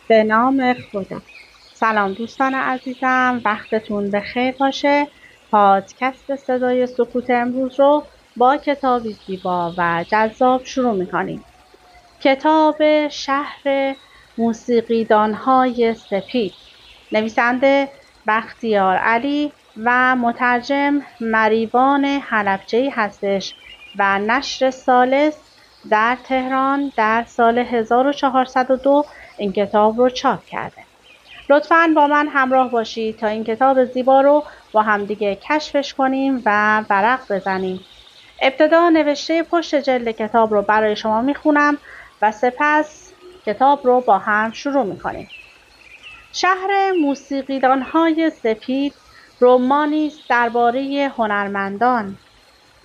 به نام خدا. سلام دوستان عزیزم، وقتتون بخیر باشه. پادکست صدای سکوت امروز رو با کتابی زیبا و جذاب شروع میکنیم. کتاب شهر موسیقیدانهای سپید، نویسنده بختیار علی و مترجم مریوان حلبچه‌ای هستش و نشر ثالث در تهران در سال 1402 این کتاب رو چاپ کرده. لطفاً با من همراه باشید تا این کتاب زیبا رو با همدیگه کشفش کنیم و ورق بزنیم. ابتدا نوشته پشت جلد کتاب رو برای شما میخونم و سپس کتاب رو با هم شروع میکنیم. شهر موسیقیدانهای سپید رمانی است درباره هنرمندان،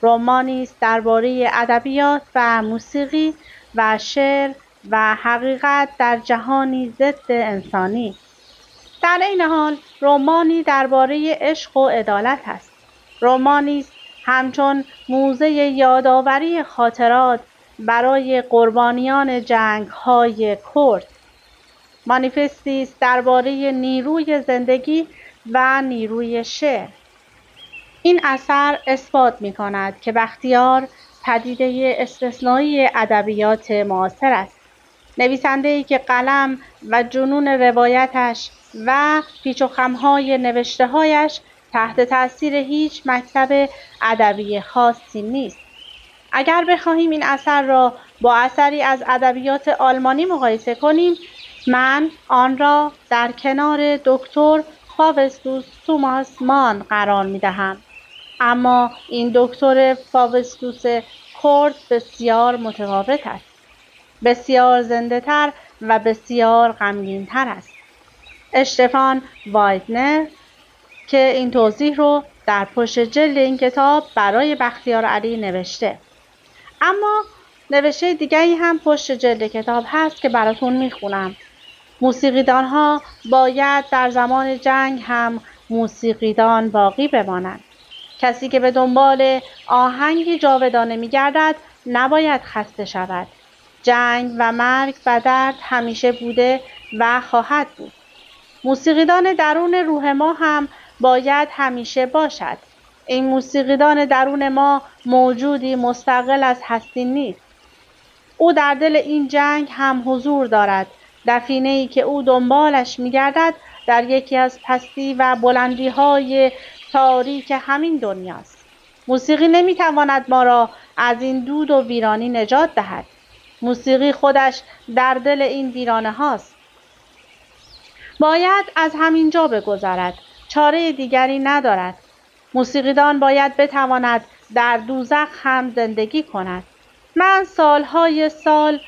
رمانی است درباره ادبیات و موسیقی و شعر و حقیقت در جهانی ضد انسانی. در این حال رمانی درباره عشق و عدالت است. رمانی است همچون موزه یادآوری خاطرات برای قربانیان جنگ‌های کرد. مانیفستی است درباره نیروی زندگی و نیروی شعر. این اثر اثبات می‌کند که بختیار پدیده استثنایی ادبیات معاصر است. نویسنده‌ای که قلم و جنون روایتش و پیچ و خم‌های نوشته‌هایش تحت تأثیر هیچ مکتب ادبی خاصی نیست. اگر بخواهیم این اثر را با اثری از ادبیات آلمانی مقایسه کنیم، من آن را در کنار دکتر فاوستوس توماس مان قرار می‌دهم. اما این دکتر فاوستوس کرد بسیار متفاوت است. بسیار زنده‌تر و بسیار غمگین‌تر است. اشتفان وایدنر که این توضیح رو در پشت جلد این کتاب برای بختیار علی نوشته. اما نوشته دیگری هم پشت جلد کتاب هست که براتون میخونم. موسیقیدانها باید در زمان جنگ هم موسیقیدان باقی بمانند. کسی که به دنبال آهنگی جاودانه میگردد نباید خسته شود. جنگ و مرگ و درد همیشه بوده و خواهد بود. موسیقیدان درون روح ما هم باید همیشه باشد. این موسیقیدان درون ما موجودی مستقل از هستی نیست. او در دل این جنگ هم حضور دارد. دفینه‌ای که او دنبالش می‌گردد در یکی از پستی و بلندی‌های تاریک همین دنیاست. موسیقی نمی‌تواند ما را از این دود و ویرانی نجات دهد. موسیقی خودش در دل این ویرانه هاست. باید از همینجا بگذرد. چاره دیگری ندارد. موسیقیدان باید بتواند در دوزخ هم زندگی کند. من سالهای سال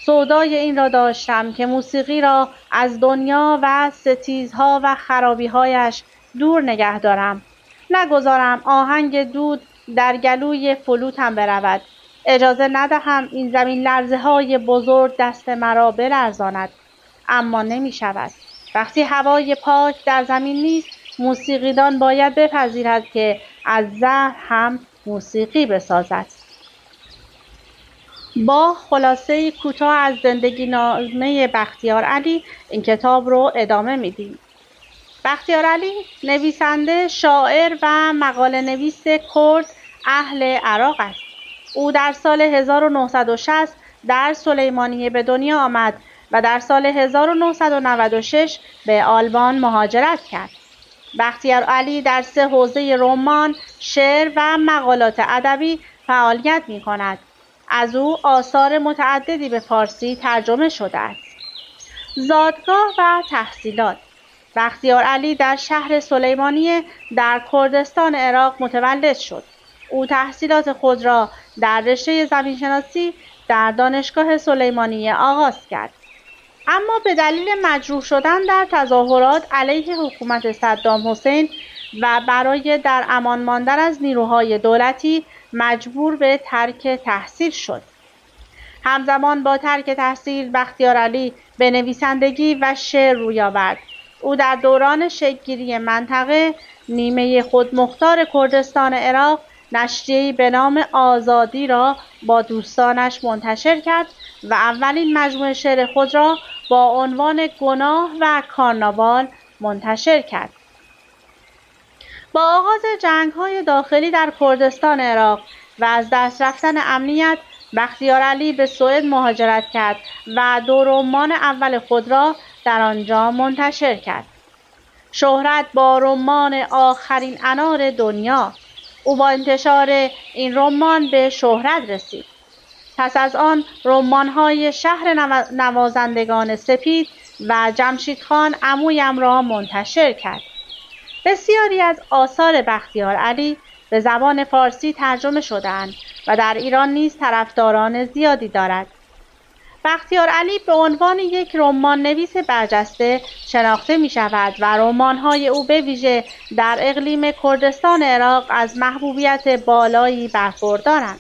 سودای این را داشتم که موسیقی را از دنیا و ستیزها و خرابیهایش دور نگه دارم. نگذارم آهنگ دود در گلوی فلوتم برود. اجازه ندهم این زمین لرزه های بزرگ دست مرا بلرزاند. اما نمی شود. وقتی هوای پاک در زمین نیست، موسیقیدان باید بپذیرد که از زهر هم موسیقی بسازد. با خلاصه کوتاه از زندگی نامه بختیار علی این کتاب رو ادامه میدیم. بختیار علی نویسنده، شاعر و مقاله نویس کرد اهل عراق است. او در سال 1960 در سلیمانیه به دنیا آمد و در سال 1996 به آلمان مهاجرت کرد. بختیار علی در 3 حوزه رمان، شعر و مقالات ادبی فعالیت می کند. از او آثار متعددی به فارسی ترجمه شده است. زادگاه و تحصیلات. بختیار علی در شهر سلیمانیه در کردستان عراق متولد شد. او تحصیلات خود را در رشته زمینشناسی در دانشگاه سلیمانیه آغاز کرد. اما به دلیل مجروح شدن در تظاهرات علیه حکومت صدام حسین و برای در امان ماندن از نیروهای دولتی مجبور به ترک تحصیل شد. همزمان با ترک تحصیل بختیار علی به نویسندگی و شعر روی آورد. او در دوران شکل‌گیری منطقه نیمه خودمختار کردستان عراق نشریه‌ای به نام آزادی را با دوستانش منتشر کرد و اولین مجموعه شعر خود را با عنوان گناه و کارناوال منتشر کرد. با آغاز جنگ‌های داخلی در کردستان عراق و از دست رفتن امنیت، بختیارعلی به سوئد مهاجرت کرد و 2 رمان اول خود را در آنجا منتشر کرد. شهرت با رمان آخرین انار دنیا. او با انتشار این رمان به شهرت رسید. پس از آن رمان‌های شهر نوازندگان سپید و جمشیدخان عمویم را منتشر کرد. بسیاری از آثار بختیارعلی به زبان فارسی ترجمه شده‌اند و در ایران نیز طرفداران زیادی دارد. بختیارعلی به عنوان یک رمان نویس برجسته شناخته می شود و رمان‌های او به ویژه در اقلیم کردستان عراق از محبوبیت بالایی برخوردارند.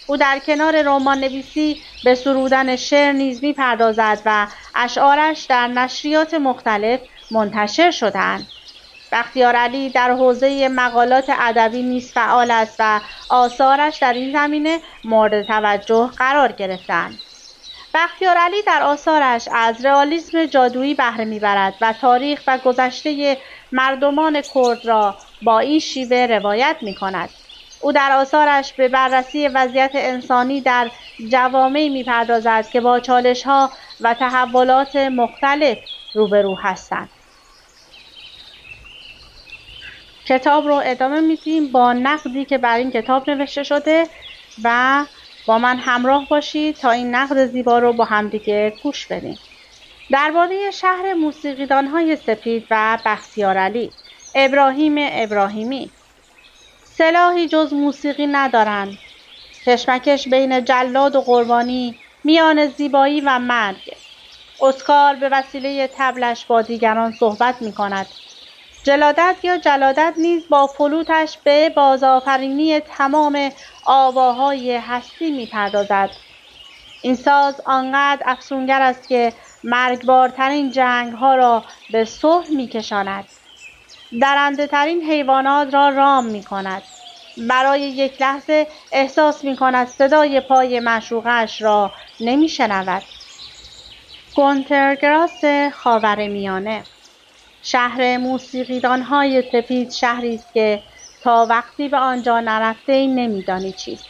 او در کنار رمان نویسی به سرودن شعر نیز می پردازد و اشعارش در نشریات مختلف منتشر شده‌اند. بختیارعلی در حوزه مقالات ادبی نیز فعال است و آثارش در این زمینه مورد توجه قرار گرفته‌اند. بختیارعلی در آثارش از رئالیسم جادویی بهره می‌برد و تاریخ و گذشته مردمان کرد را با این شیوه روایت می‌کند. او در آثارش به بررسی وضعیت انسانی در جوامعی می‌پردازد که با چالش‌ها و تحولات مختلف روبرو هستند. کتاب رو ادامه میدیم با نقدی که بر این کتاب نوشته شده و با من همراه باشید تا این نقد زیبا رو با همدیگه گوش بدیم. درباره شهر موسیقیدان‌های سپید و بختیارعلی. ابراهیم ابراهیمی: سلاحی جز موسیقی ندارند. کشمکش بین جلاد و قربانی، میان زیبایی و مرگ. اسکار به وسیله طبلش با دیگران صحبت می‌کند. جلادت یا جلادت نیز با فلوتش به بازآفرینی تمام آواهای هستی می‌پردازد. این ساز آنقدر افسونگر است که مرگبارترین جنگ‌ها را به صلح می‌کشاند. درنده‌ترین حیوانات را رام می‌کند. برای یک لحظه احساس می‌کند صدای پای معشوقه‌اش را نمی‌شنود. گونتر گراس خاورمیانه. شهر موسیقیدان‌های سپید شهری است که تا وقتی به آنجا نرفته‌ای نمی‌دانی چیست.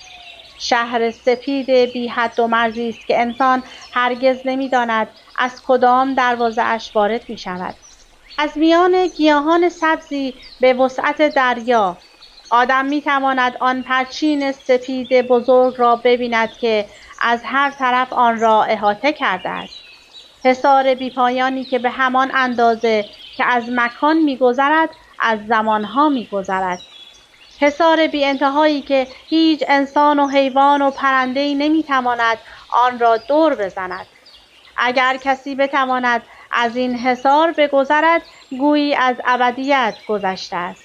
شهر سپید بی حد و مرزی است که انسان هرگز نمی‌داند از کدام دروازه اش وارد می‌شود. از میان گیاهان سبزی به وسعت دریا، آدم می‌تواند آن پرچین سپید بزرگ را ببیند که از هر طرف آن را احاطه کرده است. حصار بی‌پایانی که به همان اندازه که از مکان می‌گذرد از زمان‌ها می‌گذرد. حصار بی انتهایی که هیچ انسان و حیوان و پرنده‌ای نمی‌تواند آن را دور بزند. اگر کسی بتواند از این حصار بگذرد گویی از ابدیت گذشته است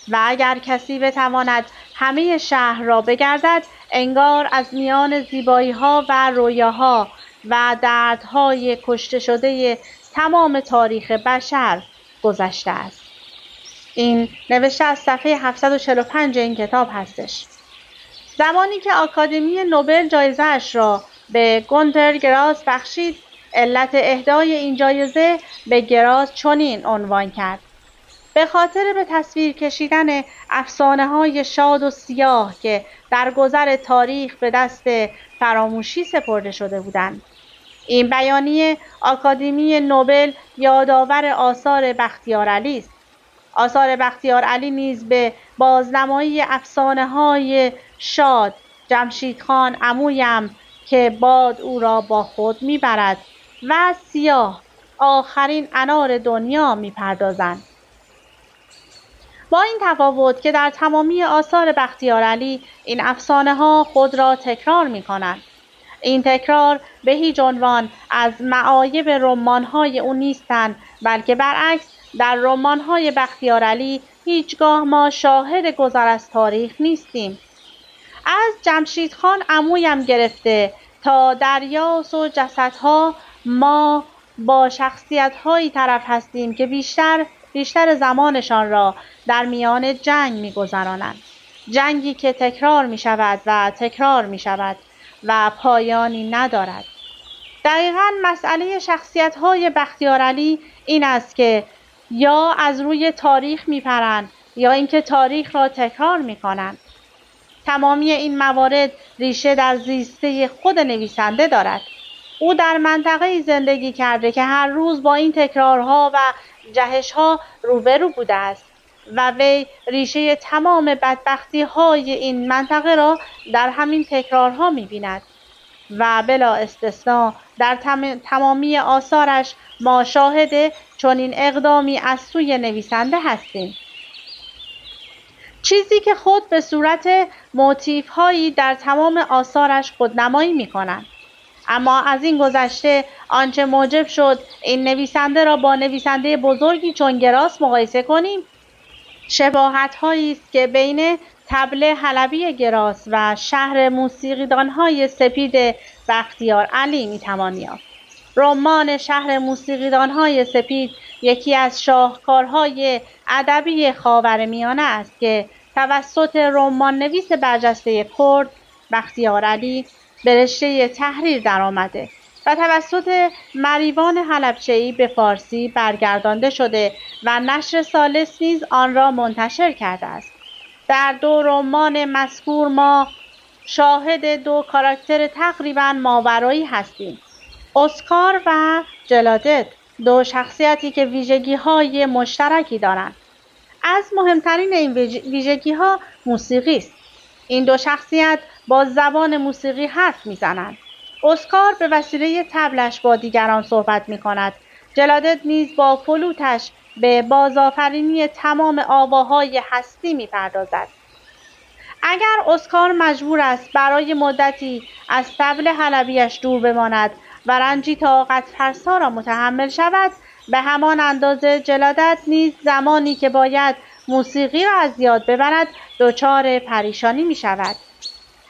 و اگر کسی بتواند همه شهر را بگردد انگار از میان زیبایی‌ها و رویاها و دردهای کشته شده تمام تاریخ بشر گذشته است. این نوشته از صفحه 745 این کتاب هستش. زمانی که آکادمی نوبل جایزه‌اش را به گونتر گراس بخشید، علت اهدای این جایزه به گراس چنین عنوان کرد: به خاطر به تصویر کشیدن افسانه‌های شاد و سیاه که در گذر تاریخ به دست فراموشی سپرده شده بودند. این بیانیه آکادمی نوبل یادآور آثار بختیارعلی است. آثار بختیارعلی نیز به بازنمایی افسانه‌های شاد، جمشیدخان عمویم که باد او را با خود میبرد و سیاه، آخرین انار دنیا میپردازند. با این تفاوت که در تمامی آثار بختیارعلی این افسانه‌ها خود را تکرار می‌کنند. این تکرار به هیچ عنوان از معایب رمان‌های او نیستند، بلکه برعکس در رمان‌های بختیارعلی هیچگاه ما شاهد گذر از تاریخ نیستیم. از جمشیدخان عمویم گرفته تا دریاس و جسدها ما با شخصیت‌هایی طرف هستیم که بیشتر زمانشان را در میان جنگ می‌گذرانند. جنگی که تکرار می‌شود و تکرار می‌شود و پایانی ندارد. دقیقاً مسئله شخصیت‌های بختیارعلی این است که یا از روی تاریخ میپرند یا اینکه تاریخ را تکرار میکنند. تمامی این موارد ریشه در زیسته خود نویسنده دارد. او در منطقه‌ای زندگی کرده که هر روز با این تکرارها و جهش‌ها روبرو بوده است و وی ریشه تمام بدبختی‌های این منطقه را در همین تکرارها می‌بیند و بلا استثنا در تمامی آثارش ما شاهد چنین اقدامی از سوی نویسنده هستیم. چیزی که خود به صورت موتیف‌هایی در تمام آثارش خودنمایی می‌کنند. اما از این گذشته آنچه موجب شد این نویسنده را با نویسنده بزرگی چون گراس مقایسه کنیم، شباهت‌هایی است که بین طبل حلبی گراس و شهر موسیقیدان‌های سپید بختیارعلی می‌توان یافت. رمان شهر موسیقیدان‌های سپید یکی از شاهکارهای ادبی خاورمیانه است که توسط رمان‌نویس برجسته کرد بختیارعلی به رشته تحریر درآمده و توسط مریوان حلبچه‌ای به فارسی برگردانده شده و نشر ثالث نیز آن را منتشر کرده است. در دو رمان مذکور ما شاهد دو کاراکتر تقریباً ماورایی هستیم: اسکار و جلادت، دو شخصیتی که ویژگی‌های مشترکی دارند. از مهمترین این ویژگی‌ها موسیقی است. این دو شخصیت با زبان موسیقی حرف می‌زنند. اسکار به وسیله طبلش با دیگران صحبت می‌کند. جلادت نیز با فلوتش به بازآفرینی تمام آواهای هستی می‌پردازد. اگر اسکار مجبور است برای مدتی از طبل حلبیش دور بماند و رنجی طاقت فرسا را متحمل شود، به همان اندازه جلادت نیز زمانی که باید موسیقی را از یاد ببرد دچار پریشانی می شود.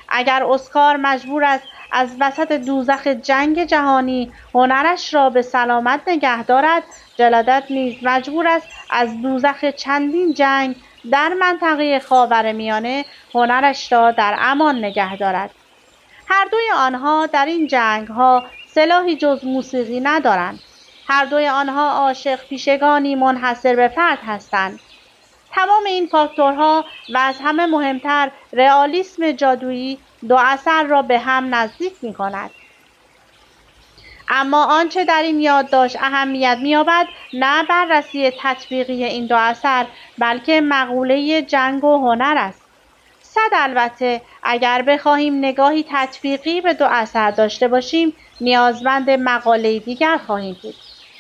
اگر اسکار مجبور است از وسط دوزخ جنگ جهانی هنرش را به سلامت نگه دارد، جلادت نیز مجبور است از دوزخ چندین جنگ در منطقه خاورمیانه هنرش را در امان نگه دارد. هر دوی آنها در این جنگ‌ها سلاحی جز موسیقی ندارند. هر دوی آنها عاشق پیشگانی منحصر به فرد هستند. تمام این فاکتورها و از همه مهمتر رئالیسم جادویی دو اثر را به هم نزدیک می‌کند. اما آنچه در این یادداشت اهمیت می‌یابد نه بررسی تطبیقی این دو اثر بلکه مقوله جنگ و هنر است. البته اگر بخواهیم نگاهی تطبیقی به دو اثر داشته باشیم نیازمند مقاله دیگر خواهیم بود.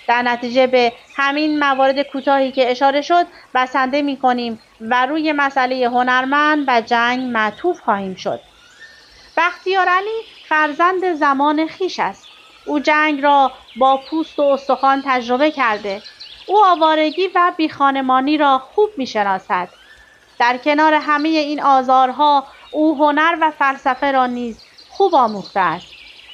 در نتیجه به همین موارد کوتاهی که اشاره شد بسنده می‌کنیم و روی مسئله هنرمند و جنگ معطوف خواهیم شد. بختیارعلی فرزند زمان خویش است. او جنگ را با پوست و استخوان تجربه کرده. او آوارگی و بیخانمانی را خوب می‌شناسد. در کنار همه این آزارها او هنر و فلسفه را نیز خوب آموخته است.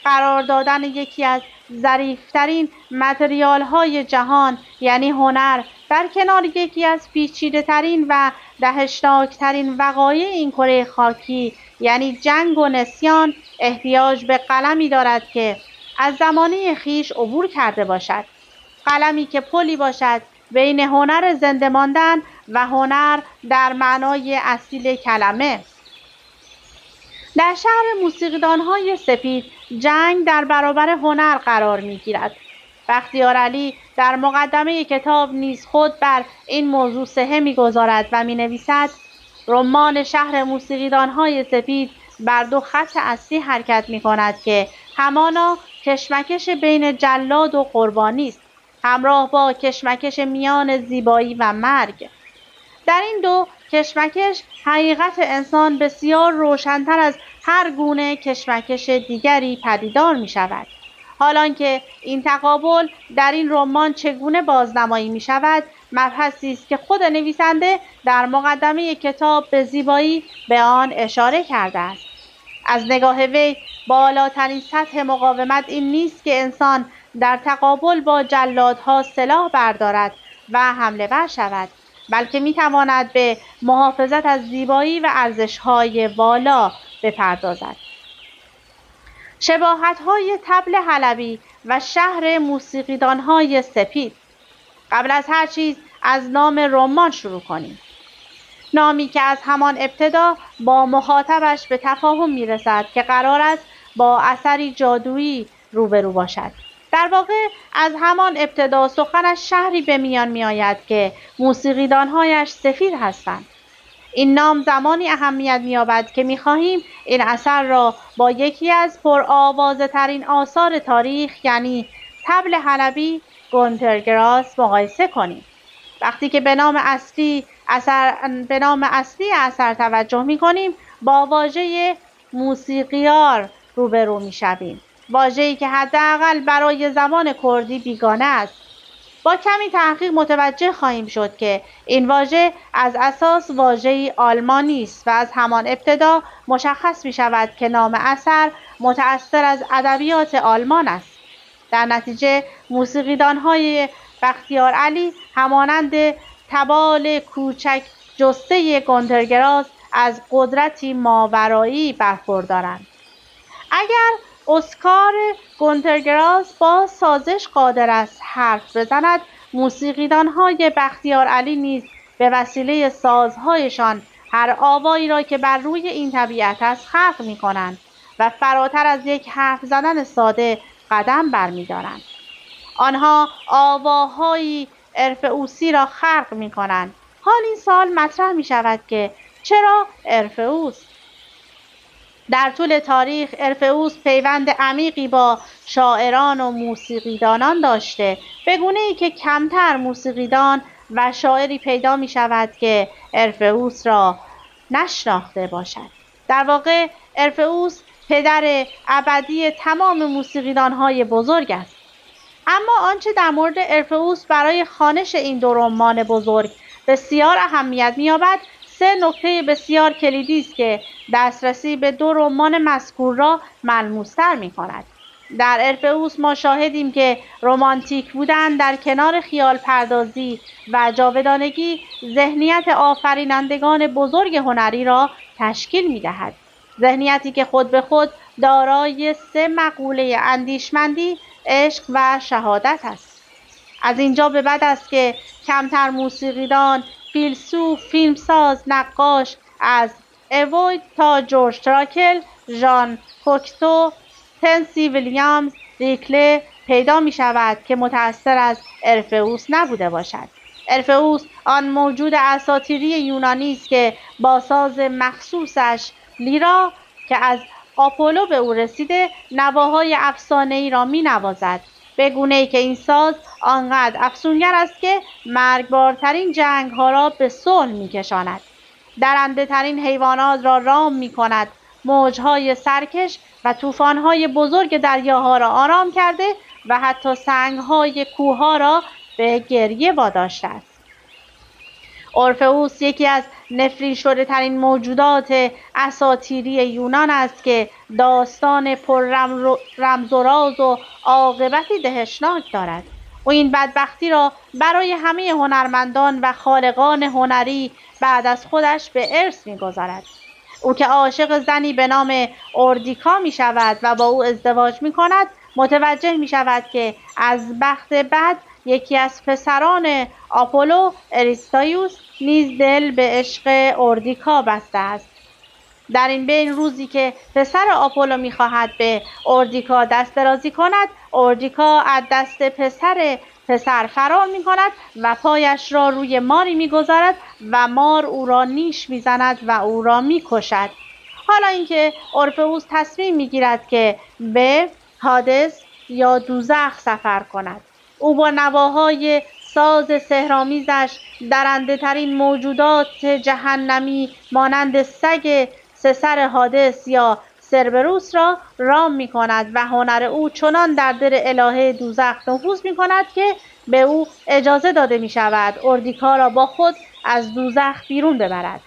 قرار دادن یکی از ظریف‌ترین متریال‌های جهان یعنی هنر در کنار یکی از پیچیده‌ترین و دهشتناک‌ترین وقایع این کره خاکی یعنی جنگ و نسیان احتیاج به قلمی دارد که از زمانه خویش عبور کرده باشد. قلمی که پلی باشد بین هنر زنده ماندن و هنر در معنای اصیل کلمه. در شهر موسیقیدان‌های سپید جنگ در برابر هنر قرار می‌گیرد. بختیارعلی در مقدمه کتاب نیز خود بر این موضوع صحه می‌گذارد و می‌نویسد: رمان شهر موسیقیدان‌های سپید بر دو خط اصلی حرکت می‌کند که همانا کشمکش بین جلاد و قربانی است، همراه با کشمکش میان زیبایی و مرگ. در این دو کشمکش حقیقت انسان بسیار روشن‌تر از هر گونه کشمکش دیگری پدیدار می شود. حالانکه این تقابل در این رمان چگونه بازنمایی می شود مبحثی است که خود نویسنده در مقدمه کتاب به زیبایی به آن اشاره کرده است. از نگاه وی بالاترین سطح مقاومت این نیست که انسان در تقابل با جلادها سلاح بردارد و حمله ور شود، بلکه میتواند به محافظت از زیبایی و ارزش‌های والا بپردازد. شباهت‌های طبل حلبی و شهر موسیقیدانهای سپید. قبل از هر چیز از نام رمان شروع کنیم. نامی که از همان ابتدا با مخاطبش به تفاهم میرسد که قرار است با اثری جادویی روبرو باشد. در واقع از همان ابتدا سخنش شهری به میان می آید که موسیقیدانهایش سفید هستند. این نام زمانی اهمیت می‌یابد که می‌خواهیم این اثر را با یکی از پرآوازه ترین آثار تاریخ یعنی طبل حلبی گونتر مقایسه کنیم. وقتی که به نام اصلی اثر توجه می‌کنیم با واژه موسیقیار روبرو می‌شویم. واژه‌ای که حداقل برای زبان کردی بیگانه است. با کمی تحقیق متوجه خواهیم شد که این واژه از اساس واژه‌ای آلمانی است و از همان ابتدا مشخص می شود که نام اثر متأثر از ادبیات آلمان است. در نتیجه موسیقیدان‌های بختیار علی همانند تبال کوچک جسته گونترگراس از قدرتی ماورایی برخوردارند. اگر اسکار گونترگراس با سازش قادر است حرف بزند، موسیقیدان‌های بختیار علی نیز به وسیله سازهایشان هر آوایی را که بر روی این طبیعت است خلق می‌کنند و فراتر از یک حرف زدن ساده قدم برمی‌دارند. آنها آواهای ارفئوسی را خلق می‌کنند. حال این سوال مطرح می‌شود که چرا ارفئوس؟ در طول تاریخ ارفئوس پیوند عمیقی با شاعران و موسیقیدانان داشته، به گونه‌ای که کمتر موسیقیدان و شاعری پیدا می شود که ارفئوس را نشناخته باشد. در واقع ارفئوس پدر ابدی تمام موسیقیدان‌های بزرگ است. اما آنچه در مورد ارفئوس برای خوانش این دو رمان بزرگ بسیار اهمیت می‌یابد، سه نکته بسیار کلیدی است که دسترسی به دو رمان مذکور را ملموس‌تر می‌کند. در ارفئوس ما شاهدیم که رمانتیک بودن در کنار خیال پردازی و جاودانگی ذهنیت آفرینندگان بزرگ هنری را تشکیل می‌دهد. ذهنیتی که خود به خود دارای سه مقوله اندیشمندی، عشق و شهادت است. از اینجا به بعد است که کمتر موسیقیدان، فیلسوف، فیلمساز، نقاش از اوید تا جورج تراکل، ژان کوکتو، تنسی ویلیامز، ریکله پیدا می شود که متأثر از ارفئوس نبوده باشد. ارفئوس آن موجود اساطیری یونانی است که با ساز مخصوصش لیرا که از آپولو به او رسیده نواهای افسانه‌ای را می نوازد، به گونه‌ای که این ساز آنقدر افسونگر است که مرگبارترین جنگ‌ها را به صلح می‌کشاند. درنده‌ترین حیوانات را رام می‌کند، موج‌های سرکش و طوفان‌های بزرگ دریاها را آرام کرده و حتی سنگ‌های کوه‌ها را به گریه واداشته است. اورفئوس یکی از نفرین شده ترین موجودات اساطیری یونان است که داستان پر رمز و راز و عاقبتی دهشناک دارد. او این بدبختی را برای همه هنرمندان و خالقان هنری بعد از خودش به ارث می‌گذارد. او که عاشق زنی به نام اوردیکا می شود و با او ازدواج می کند، متوجه می شود که از بخت بد یکی از پسران آپولو، اریستایوس، نیز دل به عشق اوردیکا بسته است. در این بین روزی که پسر آپولو می‌خواهد به اوردیکا دست درازی کند، اوردیکا از دست پسر فرار می‌کند و پایش را روی ماری می‌گذارد و مار او را نیش می‌زند و او را می‌کشد. حالا اینکه اورفئوس تصمیم می‌گیرد که به هادس یا دوزخ سفر کند. او با نواهای ساز سحرآمیزش درنده‌ترین موجودات جهنمی مانند سگ سر هادس یا سربروس را رام می کند و هنر او چنان در دل الهه دوزخ نفوذ می کند که به او اجازه داده می شود اوردیکا را با خود از دوزخ بیرون ببرد.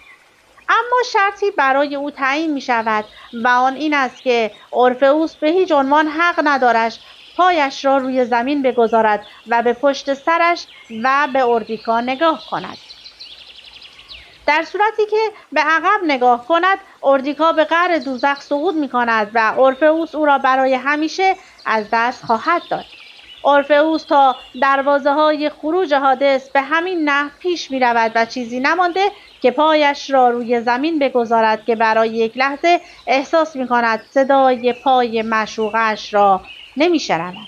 اما شرطی برای او تعیین می شود و آن این است که اورفئوس به هیچ عنوان حق ندارد پایش را روی زمین بگذارد و به پشت سرش و به اوردیکا نگاه کند. در صورتی که به عقب نگاه کند، اوردیکا به قعر دوزخ سقوط می کند و اورفئوس او را برای همیشه از دست خواهد داد. اورفئوس تا دروازه‌های خروج حادث به همین نحو پیش می‌رود و چیزی نمانده که پایش را روی زمین بگذارد که برای یک لحظه احساس می‌کند صدای پای معشوقه‌اش را نمی‌شنود.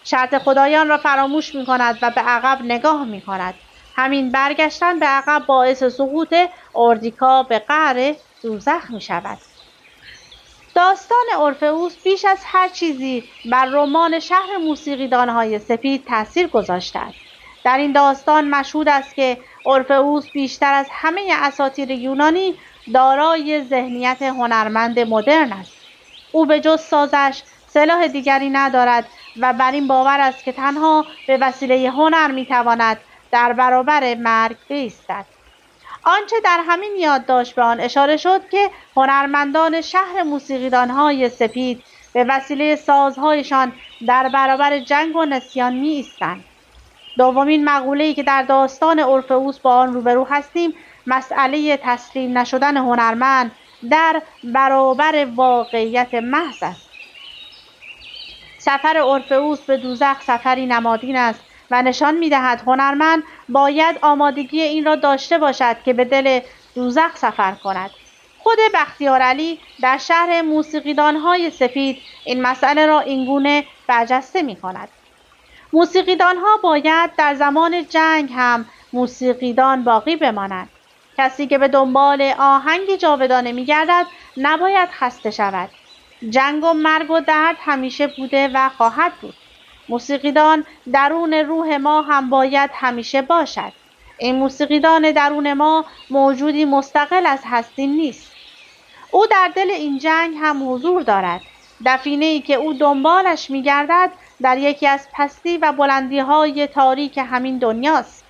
شرط خدایان را فراموش می‌کند و به عقب نگاه می‌کند. همین برگشتن به عقب باعث سقوط اوردیکا به قعر دوزخ می‌شود. داستان اورفئوس بیش از هر چیزی بر رمان شهر موسیقیدان‌های سپید تأثیر گذاشته است. در این داستان مشهود است که اورفئوس بیشتر از همه اساطیر یونانی دارای ذهنیت هنرمند مدرن است. او به جز سازش سلاح دیگری ندارد و بر این باور است که تنها به وسیله هنر می‌تواند در برابر مرگ بایستد. آنچه در همین یادداشت به آن اشاره شد که هنرمندان شهر موسیقیدان‌های سپید به وسیله سازهایشان در برابر جنگ و نسیان می‌ایستند. دومین مقوله‌ای که در داستان اورفئوس با آن روبرو هستیم، مسئله تسلیم نشدن هنرمند در برابر واقعیت محض است. سفر اورفئوس به دوزخ سفری نمادین است و نشان می‌دهد هنرمند باید آمادگی این را داشته باشد که به دل دوزخ سفر کند. خود بختیارعلی در شرح موسیقیدان‌های سپید این مسئله را اینگونه برجسته می‌کند: موسیقیدان‌ها باید در زمان جنگ هم موسیقیدان باقی بمانند. کسی که به دنبال آهنگ جاودانه می‌گردد نباید خسته شود. جنگ و مرگ و درد همیشه بوده و خواهد بود. موسیقیدان درون روح ما هم باید همیشه باشد. این موسیقیدان درون ما موجودی مستقل از هستی نیست. او در دل این جنگ هم حضور دارد. دفینه‌ای که او دنبالش می‌گردد در یکی از پستی و بلندی‌های تاریک همین دنیاست.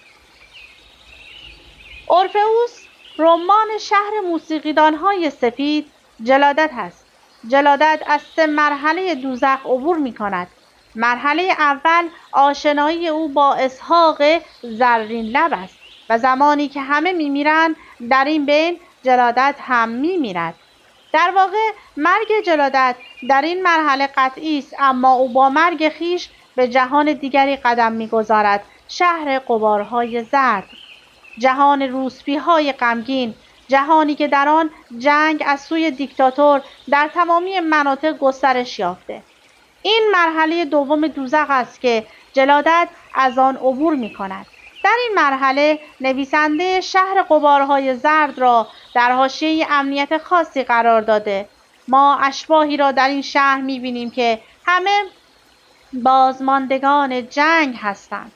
اورفئوس رمان شهر موسیقیدان‌های سپید جلادت است. جلادت از 3 مرحله دوزخ عبور می‌کند. مرحله اول آشنایی او با اسحاق زرین لب است و زمانی که همه می‌میرند در این بین جلادت هم می‌میرد. در واقع مرگ جلادت در این مرحله قطعی است، اما او با مرگ خیش به جهان دیگری قدم می‌گذارد، شهر غبارهای زرد، جهان روسپی‌های غمگین، جهانی که در آن جنگ از سوی دیکتاتور در تمامی مناطق گسترش یافته. این مرحله دوم دوزخ است که جلادت از آن عبور می‌کند. در این مرحله نویسنده شهر غبارهای زرد را در حاشیه امنیت خاصی قرار داده. ما اشباحی را در این شهر می‌بینیم که همه بازماندگان جنگ هستند.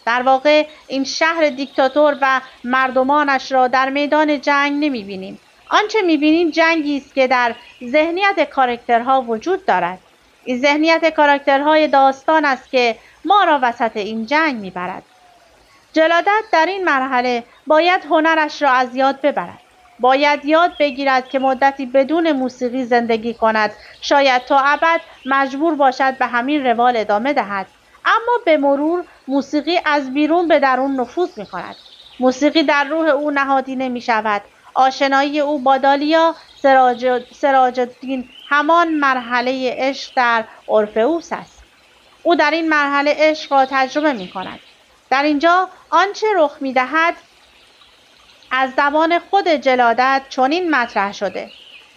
در واقع این شهر دیکتاتور و مردمانش را در میدان جنگ نمی‌بینیم. آنچه می‌بینیم جنگی است که در ذهنیت کاراکترها وجود دارد. این ذهنیت کاراکترهای داستان است که ما را وسط این جنگ می‌برد. جلادت در این مرحله باید هنرش را از یاد ببرد. باید یاد بگیرد که مدتی بدون موسیقی زندگی کند، شاید تا ابد مجبور باشد به همین روال ادامه دهد. اما به مرور موسیقی از بیرون به درون نفوذ می‌کند. موسیقی در روح او نهادینه می‌شود. آشنایی او با دالیا سراج الدین همان مرحله عشق در اورفئوس است. او در این مرحله عشق را تجربه می‌کند. در اینجا آنچه رخ می‌دهد از زبان خود جلادت چنین مطرح شده: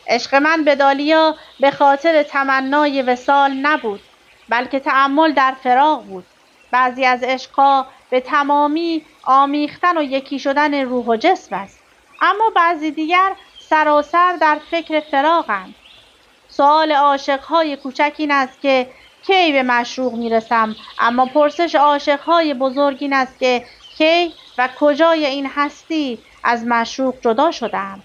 عشق من به دالیا به خاطر تمنای وصال نبود، بلکه تأمل در فراق بود. بعضی از عشق‌ها به تمامی آمیختن و یکی شدن روح و جسم است، اما بعضی دیگر سراسر در فکر فراقند. سؤال عاشق‌های کوچک این است که کی به معشوق میرسم، اما پرسش عاشق‌های بزرگ این است که کی و کجای این هستی از معشوق جدا شدم.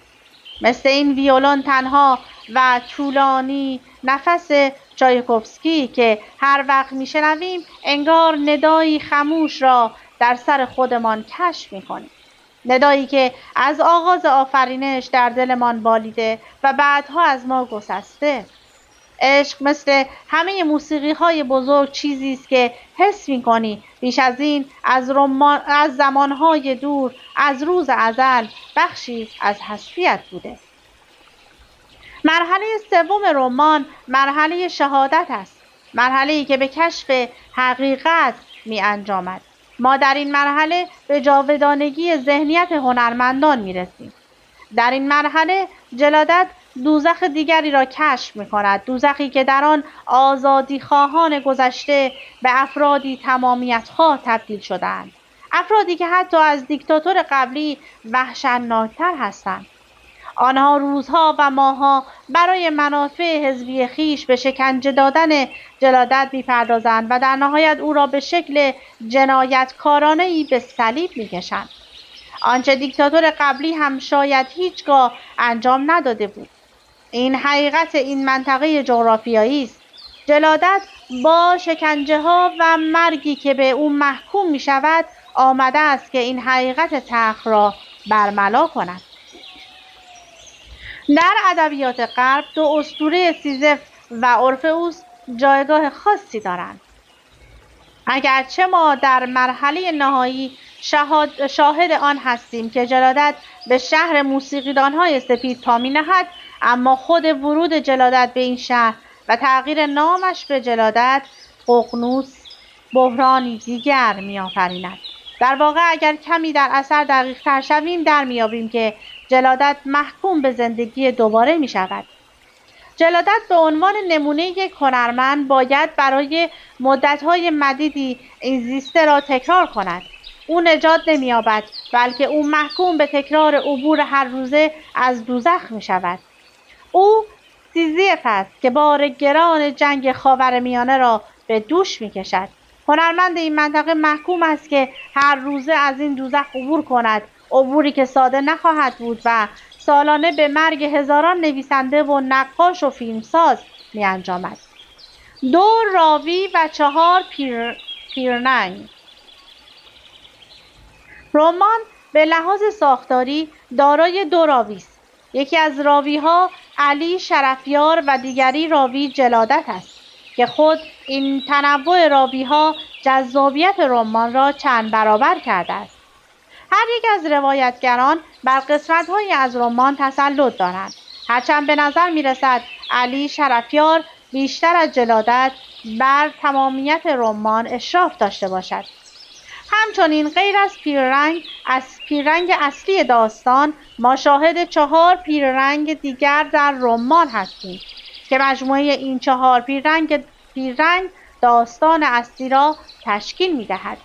مثل این ویولون تنها و طولانی نفس چایکوفسکی که هر وقت میشنویم انگار ندایی خموش را در سر خودمان کشف میکنیم. ندایی که از آغاز آفرینش در دلمان بالیده و بعدها از ما گسسته. عشق مثل همه موسیقی‌های بزرگ چیزی است که حس می‌کنی بیش از این از زمان‌های دور، از روز ازل بخشی از هستی‌ات بوده. مرحله سوم رمان مرحله شهادت است. مرحله‌ای که به کشف حقیقت می انجامد. ما در این مرحله به جاودانگی ذهنیت هنرمندان می رسیم. در این مرحله جلادت دوزخ دیگری را کشف می کند، دوزخی که در آن آزادی خواهان گذشته به افرادی تمامیت خواه تبدیل شدند، افرادی که حتی از دیکتاتور قبلی وحشتناکتر هستند. آنها روزها و ماهها برای منافع حزبی خیش به شکنجه دادن جلادت می‌پردازند و در نهایت او را به شکل جنایتکارانه‌ای به صلیب می‌کشند. آنچه دیکتاتور قبلی هم شاید هیچگاه انجام نداده بود. این حقیقت این منطقه جغرافیایی است. جلادت با شکنجه‌ها و مرگی که به او محکوم می‌شود آمده است که این حقیقت تلخ را برملا کند. در ادبیات غرب دو اسطوره سیزف و اورفئوس جایگاه خاصی دارند. اگرچه ما در مرحله نهایی شاهد آن هستیم که جلادت به شهر موسیقیدان‌های سپید پا می‌نهد، اما خود ورود جلادت به این شهر و تغییر نامش به جلادت ققنوس بحرانی دیگر می‌آفریند. در واقع اگر کمی در اثر دقیق‌تر شویم در می‌یابیم که جلادت محکوم به زندگی دوباره می‌شود. جلادت به عنوان نمونه یک هنرمند باید برای مدت‌های مدیدی این زیسته را تکرار کند. او نجات نمی‌یابد، بلکه او محکوم به تکرار عبور هر روزه از دوزخ می‌شود. او سیزیف است که بار گران جنگ خاورمیانه را به دوش می‌کشد. هنرمند این منطقه محکوم است که هر روزه از این دوزخ عبور کند، عبوری که ساده نخواهد بود و سالانه به مرگ هزاران نویسنده و نقاش و فیلمساز می انجامد. 2 راوی و 4 پیرنگ. رمان به لحاظ ساختاری دارای 2 راوی است. یکی از راوی‌ها علی شرفیار و دیگری راوی جلادت است که خود این تنوع راوی‌ها جذابیت رمان را چند برابر کرده است. هر یک از روایتگران بر قسمت‌هایی از رمان تسلط دارند، هرچند به نظر می‌رسد علی شرفیار بیشتر از جلادت بر تمامیت رمان اشراف داشته باشد. همچنین غیر از پیررنگ اصلی داستان، ما شاهد 4 پیررنگ دیگر در رمان هستیم که مجموعه این 4 پیررنگ داستان اصلی را تشکیل می‌دهد.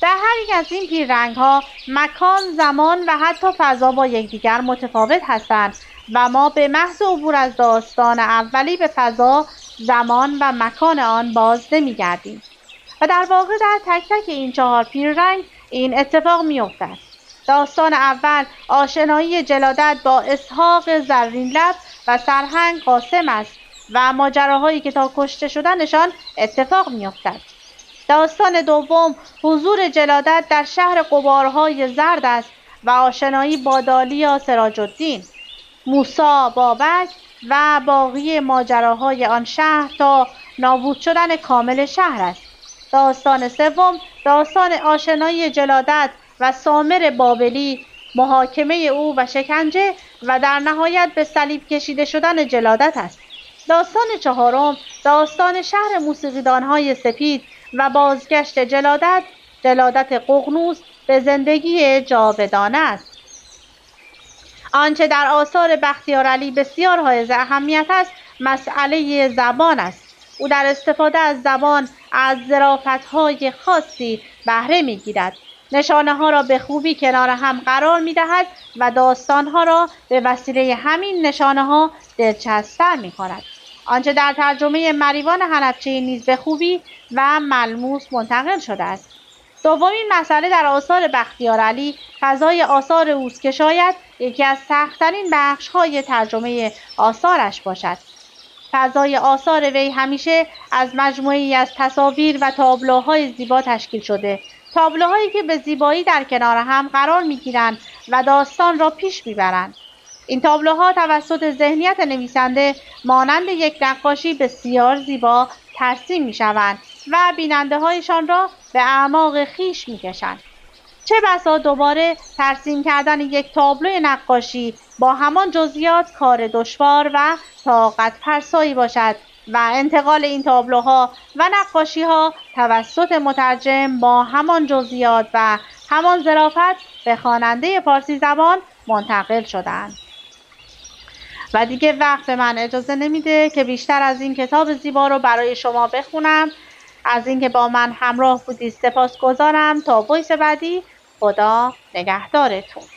در هر یک از این پیررنگ‌ها مکان، زمان و حتی فضا با یکدیگر متفاوت هستند و ما به محض عبور از داستان اولی به فضا، زمان و مکان آن باز نمی‌گردیم و در واقع در تک تک این 4 پیررنگ این اتفاق می‌افتد. داستان اول آشنایی جلادت با اسحاق زرین لب و سرهنگ قاسم است و ماجراهایی که تا کشته شدنشان اتفاق می‌افتد. داستان دوم حضور جلادت در شهر غبارهای زرد است و آشنایی با دالیا سراج‌الدین، موسی بابک و باقی ماجراهای آن شهر تا نابود شدن کامل شهر است. داستان سوم داستان آشنایی جلادت و سامر بابلی، محاکمه او و شکنجه و در نهایت به صلیب کشیده شدن جلادت است. داستان چهارم داستان شهر موسیقیدان‌های سپید و بازگشت جلادت ققنوس به زندگی جاودانه است. آنچه در آثار بختیارعلی بسیار حائز اهمیت است مسئله زبان است. او در استفاده از زبان از ظرافت‌های خاصی بهره می‌گیرد. نشانه‌ها را به خوبی کنار هم قرار می‌دهد و داستان‌ها را به وسیله همین نشانه‌ها دلچسب‌تر می‌کند. آنچه در ترجمه مریوان حنفچه‌ای نیز به خوبی و ملموس منتقل شده است. دومین مسئله در آثار بختیارعلی فضای آثار اوست که شاید یکی از سخت‌ترین بخش‌های ترجمه آثارش باشد. فضای آثار وی همیشه از مجموعه‌ای از تصاویر و تابلوهای زیبا تشکیل شده، تابلوهایی که به زیبایی در کنار هم قرار می‌گیرند و داستان را پیش می‌برند. این تابلوها توسط ذهنیت نویسنده مانند یک نقاشی بسیار زیبا ترسیم می‌شوند و بیننده‌هایشان را به اعماق خویش می‌کشند. چه بسا دوباره ترسیم کردن یک تابلو نقاشی با همان جزئیات کار دشوار و طاقت فرسایی باشد و انتقال این تابلوها و نقاشی‌ها توسط مترجم با همان جزئیات و همان ظرافت به خواننده فارسی زبان منتقل شدند. و دیگه وقت به من اجازه نمیده که بیشتر از این کتاب زیبا رو برای شما بخونم. از اینکه با من همراه بودید سپاسگزارم. تا وایس بعدی، خدا نگهدارتون.